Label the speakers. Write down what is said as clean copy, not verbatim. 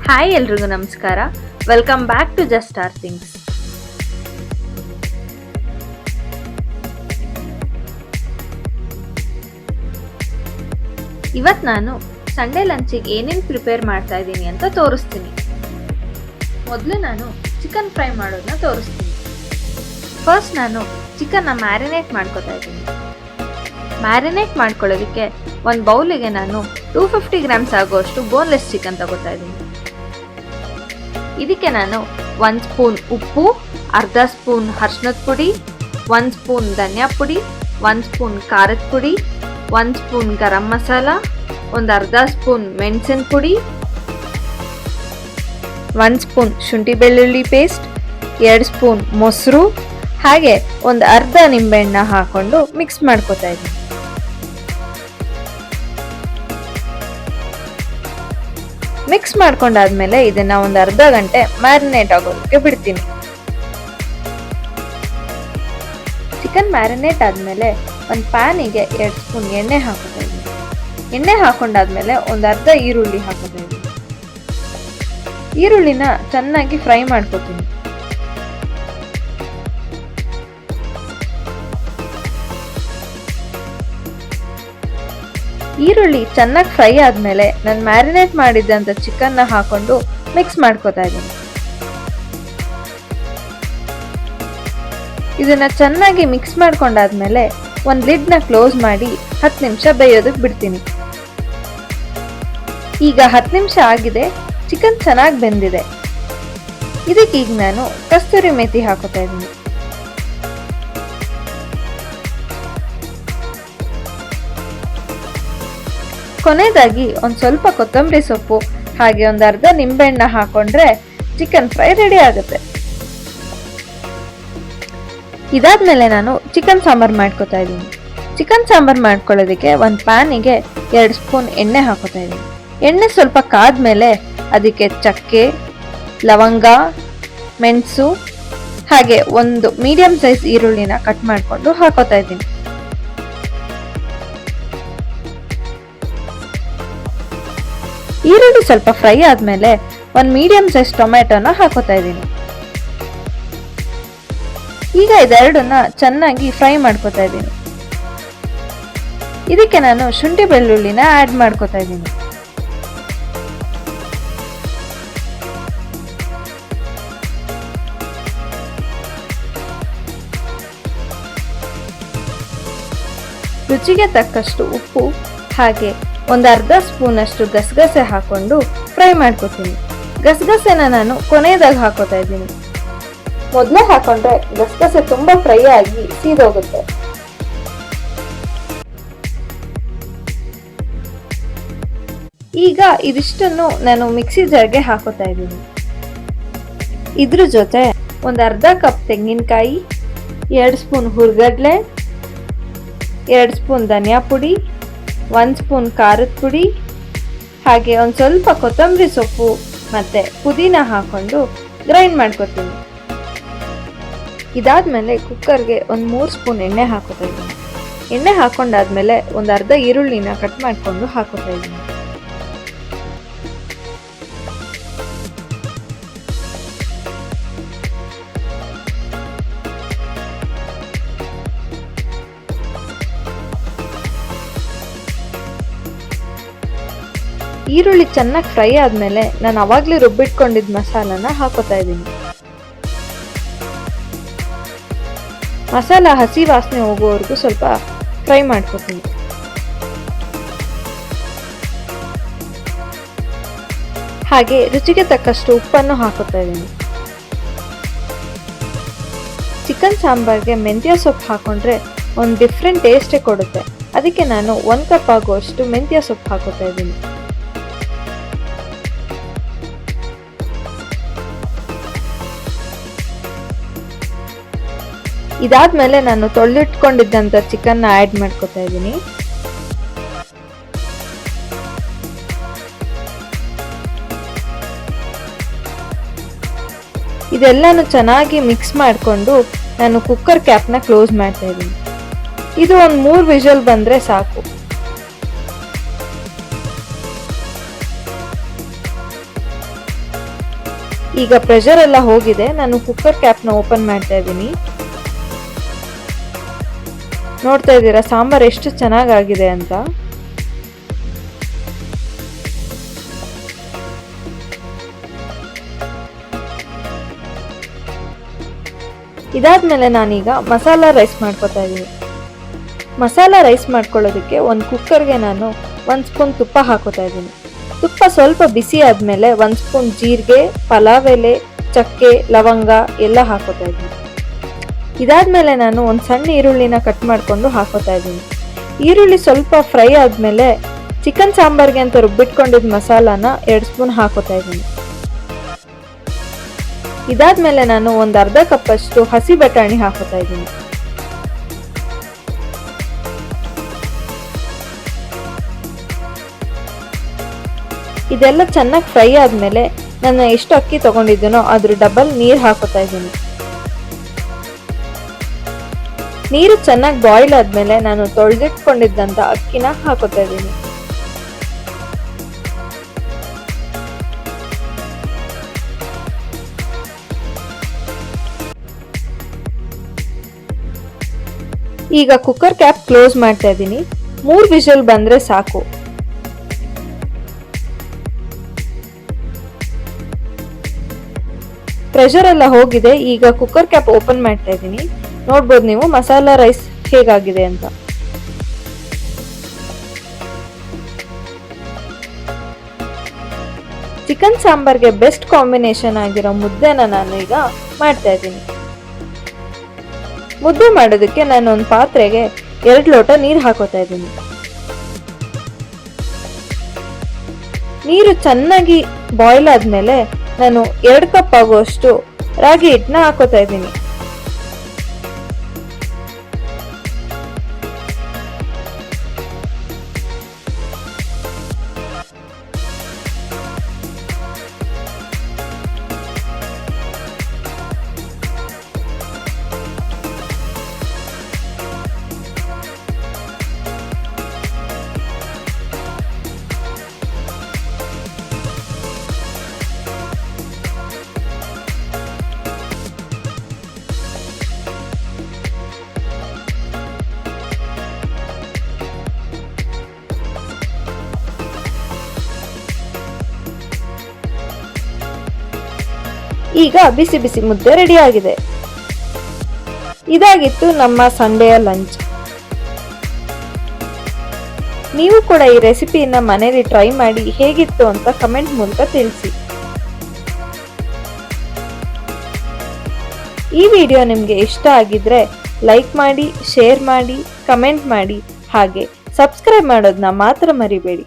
Speaker 1: Hi ಎಲ್ರಿಗೂ ನಮಸ್ಕಾರ. Welcome back to just star things. ಇವತ್ತು ನಾನು ಸಂಡೇ ಲಂಚಿಗೆ ಏನೇನು ಪ್ರಿಪೇರ್ ಮಾಡ್ತಾ ಇದ್ದೀನಿ ಅಂತ ತೋರಿಸ್ತೀನಿ. ಮೊದಲು ನಾನು ಚಿಕನ್ ಫ್ರೈ ಮಾಡೋದನ್ನ ತೋರಿಸ್ತೀನಿ. ಫಸ್ಟ್ ನಾನು ಚಿಕನ್ನ ಮ್ಯಾರಿನೇಟ್ ಮಾಡ್ಕೊತಾ ಇದ್ದೀನಿ. ಮ್ಯಾರಿನೇಟ್ ಮಾಡ್ಕೊಳ್ಳೋದಕ್ಕೆ ಒಂದು ಬೌಲಿಗೆ ನಾನು 250 ಗ್ರಾಮ್ಸ್ ಆಗುವಷ್ಟು ಬೋನ್ಲೆಸ್ ಚಿಕನ್ ತಗೋತಾ ಇದ್ದೀನಿ. ಇದಕ್ಕೆ ನಾನು 1 ಸ್ಪೂನ್ ಉಪ್ಪು, ಅರ್ಧ ಸ್ಪೂನ್ ಅರಿಶಿನದ ಪುಡಿ, 1 ಸ್ಪೂನ್ ಧನಿಯಾ ಪುಡಿ, 1 ಸ್ಪೂನ್ ಖಾರದ ಪುಡಿ, 1 ಸ್ಪೂನ್ ಗರಂ ಮಸಾಲ, ಒಂದು ಅರ್ಧ ಸ್ಪೂನ್ ಮೆಣಸಿನ ಪುಡಿ, 1 ಸ್ಪೂನ್ ಶುಂಠಿ ಬೆಳ್ಳುಳ್ಳಿ ಪೇಸ್ಟ್, 2 ಸ್ಪೂನ್ ಮೊಸರು, ಹಾಗೆ ಒಂದು ಅರ್ಧ ನಿಂಬೆಹಣ್ಣ ಹಾಕೊಂಡು ಮಿಕ್ಸ್ ಮಾಡ್ಕೊತಾ ಇದ್ದೀನಿ. ಮಿಕ್ಸ್ ಮಾಡ್ಕೊಂಡಾದ್ಮೇಲೆ ಇದನ್ನ ಒಂದು ಅರ್ಧ ಗಂಟೆ ಮ್ಯಾರಿನೇಟ್ ಆಗೋದಕ್ಕೆ ಬಿಡ್ತೀನಿ. ಚಿಕನ್ ಮ್ಯಾರಿನೇಟ್ ಆದ್ಮೇಲೆ ಒಂದು ಪ್ಯಾನಿಗೆ 2 ಸ್ಪೂನ್ ಎಣ್ಣೆ ಹಾಕೋತಾ ಇದ್ದೀನಿ. ಎಣ್ಣೆ ಹಾಕೊಂಡಾದ್ಮೇಲೆ ಒಂದು ಅರ್ಧ ಈರುಳ್ಳಿ ಹಾಕೋತಾ ಇದ್ದೀನಿ. ಈರುಳ್ಳಿನ ಚೆನ್ನಾಗಿ ಫ್ರೈ ಮಾಡ್ಕೊತೀನಿ. ಈರುಳ್ಳಿ ಚೆನ್ನಾಗಿ ಫ್ರೈ ಆದ್ಮೇಲೆ ನಾನು ಮ್ಯಾರಿನೇಟ್ ಮಾಡಿದ್ದಂಥ ಚಿಕನ್ನ ಹಾಕೊಂಡು ಮಿಕ್ಸ್ ಮಾಡ್ಕೊತಾ ಇದ್ದೀನಿ. ಇದನ್ನ ಚೆನ್ನಾಗಿ ಮಿಕ್ಸ್ ಮಾಡ್ಕೊಂಡಾದ್ಮೇಲೆ ಒಂದು ಲಿಡ್ನ ಕ್ಲೋಸ್ ಮಾಡಿ 10 ನಿಮಿಷ ಬೇಯೋದಕ್ಕೆ ಬಿಡ್ತೀನಿ. ಈಗ 10 ನಿಮಿಷ ಆಗಿದೆ, ಚಿಕನ್ ಚೆನ್ನಾಗಿ ಬೆಂದಿದೆ. ಇದಕ್ಕೀಗ ನಾನು ಕಸ್ತೂರಿ ಮೇಥಿ ಹಾಕೋತಾ ಇದ್ದೀನಿ. ಕೊನೆಯದಾಗಿ ಒಂದು ಸ್ವಲ್ಪ ಕೊತ್ತಂಬರಿ ಸೊಪ್ಪು ಹಾಗೆ ಒಂದು ಅರ್ಧ ನಿಂಬೆಹಣ್ಣ ಹಾಕೊಂಡ್ರೆ ಚಿಕನ್ ಫ್ರೈ ರೆಡಿ ಆಗುತ್ತೆ. ಇದಾದ್ಮೇಲೆ ನಾನು ಚಿಕನ್ ಸಾಂಬಾರ್ ಮಾಡ್ಕೊತಾ ಇದ್ದೀನಿ. ಚಿಕನ್ ಸಾಂಬಾರ್ ಮಾಡ್ಕೊಳ್ಳೋದಕ್ಕೆ ಒಂದು ಪ್ಯಾನಿಗೆ 2 ಸ್ಪೂನ್ ಎಣ್ಣೆ ಹಾಕೋತಾ ಇದ್ದೀನಿ. ಎಣ್ಣೆ ಸ್ವಲ್ಪ ಕಾದ್ಮೇಲೆ ಅದಕ್ಕೆ ಚಕ್ಕೆ, ಲವಂಗ, ಮೆಣಸು ಹಾಗೆ ಒಂದು ಮೀಡಿಯಂ ಸೈಜ್ ಈರುಳ್ಳಿನ ಕಟ್ ಮಾಡಿಕೊಂಡು ಹಾಕೋತಾ ಇದ್ದೀನಿ. ಈರುಳ್ಳಿ ಸ್ವಲ್ಪ ಫ್ರೈ ಆದ್ಮೇಲೆ ಒಂದು ಮೀಡಿಯಂ ಸೈಜ್ ಟೊಮೆಟೊನ ಹಾಕೋತಾ ಇದ್ದೀನಿ. ಈಗ ಇದೆರಡನ್ನ ಚೆನ್ನಾಗಿ ಫ್ರೈ ಮಾಡ್ಕೋತಾ ಇದ್ದೀನಿ. ಇದಕ್ಕೆ ನಾನು ಶುಂಠಿ ಬೆಳ್ಳುಳ್ಳಿನ ಆಡ್ ಮಾಡ್ಕೋತಾ ಇದ್ದೀನಿ. ರುಚಿಗೆ ತಕ್ಕಷ್ಟು ಉಪ್ಪು ಹಾಗೆ ಒಂದು ಅರ್ಧ ಸ್ಪೂನ್ ಅಷ್ಟು ಗಸಗಸೆ ಹಾಕೊಂಡು ಫ್ರೈ ಮಾಡ್ಕೊತೀನಿ. ಗಸಗಸೆನ ನಾನು ಕೊನೆಯದಾಗ ಹಾಕೋತಾ ಇದ್ದೀನಿ. ಮೊದಲೇ ಹಾಕೊಂಡ್ರೆ ಗಸಗಸೆ ತುಂಬಾ ಫ್ರೈ ಆಗಿ ಸೀದೋಗುತ್ತೆ. ಈಗ ಇದಿಷ್ಟನ್ನು ನಾನು ಮಿಕ್ಸಿ ಜಾರ್ಗೆ ಹಾಕೋತಾ ಇದ್ದೀನಿ. ಇದ್ರ ಜೊತೆ ಒಂದು ಅರ್ಧ ಕಪ್ ತೆಂಗಿನಕಾಯಿ, 2 ಸ್ಪೂನ್ ಹುರ್ಗಡ್ಲೆ, 2 ಸ್ಪೂನ್ ಧನಿಯಾ ಪುಡಿ, 1 ಸ್ಪೂನ್ ಖಾರದ ಪುಡಿ ಹಾಗೆ ಒಂದು ಸ್ವಲ್ಪ ಕೊತ್ತಂಬರಿ ಸೊಪ್ಪು ಮತ್ತೆ ಪುದೀನ ಹಾಕೊಂಡು ಗ್ರೈಂಡ್ ಮಾಡ್ಕೊತೀನಿ. ಇದಾದ್ಮೇಲೆ ಕುಕ್ಕರ್ಗೆ ಒಂದು 3 ಸ್ಪೂನ್ ಎಣ್ಣೆ ಹಾಕೋತಾ ಇದ್ದೀನಿ. ಎಣ್ಣೆ ಹಾಕೊಂಡಾದ್ಮೇಲೆ ಒಂದು ಅರ್ಧ ಈರುಳ್ಳಿನ ಕಟ್ ಮಾಡಿಕೊಂಡು ಹಾಕೋತಾ ಇದ್ದೀನಿ. ಈರುಳ್ಳಿ ಚೆನ್ನಾಗಿ ಫ್ರೈ ಆದ್ಮೇಲೆ ನಾನು ಅವಾಗ್ಲೇ ರುಬ್ಬಿಟ್ಕೊಂಡಿದ್ದ ಮಸಾಲಾನ ಹಾಕೋತಾ ಇದ್ದೀನಿ. ಮಸಾಲ ಹಸಿ ವಾಸನೆ ಹೋಗೋವರೆಗೂ ಸ್ವಲ್ಪ ಫ್ರೈ ಮಾಡ್ಕೊತೀನಿ. ಹಾಗೆ ರುಚಿಗೆ ತಕ್ಕಷ್ಟು ಉಪ್ಪನ್ನು ಹಾಕೋತಾ ಇದ್ದೀನಿ. ಚಿಕನ್ ಸಾಂಬಾರ್ಗೆ ಮೆಂತ್ಯ ಸೊಪ್ಪು ಹಾಕೊಂಡ್ರೆ ಒಂದು ಡಿಫ್ರೆಂಟ್ ಟೇಸ್ಟೇ ಕೊಡುತ್ತೆ. ಅದಕ್ಕೆ ನಾನು 1 ಕಪ್ ಆಗುವಷ್ಟು ಮೆಂತ್ಯ ಸೊಪ್ಪು ಹಾಕೋತಾ ಇದ್ದೀನಿ. ಇದಾದ್ಮೇಲೆ ನಾನು ತೊಳೆದಿಟ್ಕೊಂಡಿದ್ದಂಥ ಚಿಕನ್ನ ಆ್ಯಡ್ ಮಾಡ್ಕೊತಾ ಇದ್ದೀನಿ. ಇದೆಲ್ಲಾನು ಚೆನ್ನಾಗಿ ಮಿಕ್ಸ್ ಮಾಡಿಕೊಂಡು ನಾನು ಕುಕ್ಕರ್ ಕ್ಯಾಪ್ನ ಕ್ಲೋಸ್ ಮಾಡ್ತಾ ಇದ್ದೀನಿ. ಇದು ಒಂದು 3 ವಿಷಲ್ ಬಂದರೆ ಸಾಕು. ಈಗ ಪ್ರೆಷರ್ ಎಲ್ಲ ಹೋಗಿದೆ. ನಾನು ಕುಕ್ಕರ್ ಕ್ಯಾಪ್ನ ಓಪನ್ ಮಾಡ್ತಾ ಇದ್ದೀನಿ. ನೋಡ್ತಾ ಇದ್ದೀರಾ ಸಾಂಬಾರ್ ಎಷ್ಟು ಚೆನ್ನಾಗಾಗಿದೆ ಅಂತ. ಇದಾದ್ಮೇಲೆ ನಾನೀಗ ಮಸಾಲಾ ರೈಸ್ ಮಾಡ್ಕೊತಾ ಇದ್ದೀನಿ. ಮಸಾಲಾ ರೈಸ್ ಮಾಡ್ಕೊಳ್ಳೋದಕ್ಕೆ ಒಂದು ಕುಕ್ಕರ್ಗೆ ನಾನು 1 ಸ್ಪೂನ್ ತುಪ್ಪ ಹಾಕೋತಾ ಇದ್ದೀನಿ. ತುಪ್ಪ ಸ್ವಲ್ಪ ಬಿಸಿ ಆದಮೇಲೆ 1 ಸ್ಪೂನ್ ಜೀರಿಗೆ, ಪಲಾವ್ ಎಲೆ, ಚಕ್ಕೆ, ಲವಂಗ ಎಲ್ಲ ಹಾಕೋತಾ ಇದ್ದೀನಿ. ಇದಾದ್ಮೇಲೆ ನಾನು ಒಂದು ಸಣ್ಣ ಈರುಳ್ಳಿನ ಕಟ್ ಮಾಡಿಕೊಂಡು ಹಾಕೋತಾ ಇದ್ದೀನಿ. ಈರುಳ್ಳಿ ಸ್ವಲ್ಪ ಫ್ರೈ ಆದಮೇಲೆ ಚಿಕನ್ ಸಾಂಬಾರ್ಗೆ ಅಂತ ರುಬ್ಬಿಟ್ಕೊಂಡಿದ್ದ ಮಸಾಲಾನ 2 ಸ್ಪೂನ್ ಹಾಕೋತಾ ಇದ್ದೀನಿ. ಇದಾದ್ಮೇಲೆ ನಾನು ಒಂದು ಅರ್ಧ ಕಪ್ ಅಷ್ಟು ಹಸಿ ಬಟಾಣಿ ಹಾಕೋತಾ ಇದ್ದೀನಿ. ಇದೆಲ್ಲ ಚೆನ್ನಾಗಿ ಫ್ರೈ ಆದ್ಮೇಲೆ ನಾನು ಎಷ್ಟು ಅಕ್ಕಿ ತಗೊಂಡಿದ್ದೀನೋ ಅದ್ರ ಡಬಲ್ ನೀರು ಹಾಕೋತಾ ಇದ್ದೀನಿ. ನೀರು ಚೆನ್ನಾಗಿ ಬಾಯ್ಲ್ ಆದ್ಮೇಲೆ ನಾನು ತೊಳೆದಿಟ್ಕೊಂಡಿದ್ದಂತ ಅಕ್ಕಿನ ಹಾಕೋತಾ ಇದ್ದೀನಿ. ಈಗ ಕುಕ್ಕರ್ ಕ್ಯಾಪ್ ಕ್ಲೋಸ್ ಮಾಡ್ತಾ ಇದ್ದೀನಿ. 3 ವಿಷಲ್ ಬಂದ್ರೆ ಸಾಕು. ಪ್ರೆಷರ್ ಎಲ್ಲ ಹೋಗಿದೆ. ಈಗ ಕುಕ್ಕರ್ ಕ್ಯಾಪ್ ಓಪನ್ ಮಾಡ್ತಾ ಇದ್ದೀನಿ. ನೋಡ್ಬೋದು ನೀವು ಮಸಾಲಾ ರೈಸ್ ಹೇಗಾಗಿದೆ ಅಂತ. ಚಿಕನ್ ಸಾಂಬಾರ್ಗೆ ಬೆಸ್ಟ್ ಕಾಂಬಿನೇಷನ್ ಆಗಿರೋ ಮುದ್ದೆನ ನಾನು ಈಗ ಮಾಡ್ತಾ ಇದ್ದೀನಿ. ಮುದ್ದೆ ಮಾಡೋದಕ್ಕೆ ನಾನು ಒಂದು ಪಾತ್ರೆಗೆ 2 ಲೋಟ ನೀರು ಹಾಕೋತಾ ಇದ್ದೀನಿ. ನೀರು ಚೆನ್ನಾಗಿ ಬಾಯ್ಲ್ ಆದ್ಮೇಲೆ ನಾನು 2 ಕಪ್ ಆಗುವಷ್ಟು ರಾಗಿ ಹಿಟ್ಟನ್ನ ಹಾಕೋತಾ ಇದ್ದೀನಿ. ಈಗ ಬಿಸಿ ಬಿಸಿ ಮುದ್ದೆ ರೆಡಿ ಆಗಿದೆ. ಇದಾಗಿತ್ತು ನಮ್ಮ ಸಂಡೆಯ ಲಂಚ್. ನೀವು ಕೂಡ ಈ ರೆಸಿಪಿಯನ್ನ ಮನೆಯಲ್ಲಿ ಟ್ರೈ ಮಾಡಿ ಹೇಗಿತ್ತು ಅಂತ ಕಮೆಂಟ್ ಮೂಲಕ ತಿಳಿಸಿ. ಈ ವಿಡಿಯೋ ನಿಮಗೆ ಇಷ್ಟ ಆಗಿದ್ರೆ ಲೈಕ್ ಮಾಡಿ, ಶೇರ್ ಮಾಡಿ, ಕಮೆಂಟ್ ಮಾಡಿ, ಹಾಗೆ ಸಬ್ಸ್ಕ್ರೈಬ್ ಮಾಡೋದನ್ನ ಮಾತ್ರ ಮರಿಬೇಡಿ.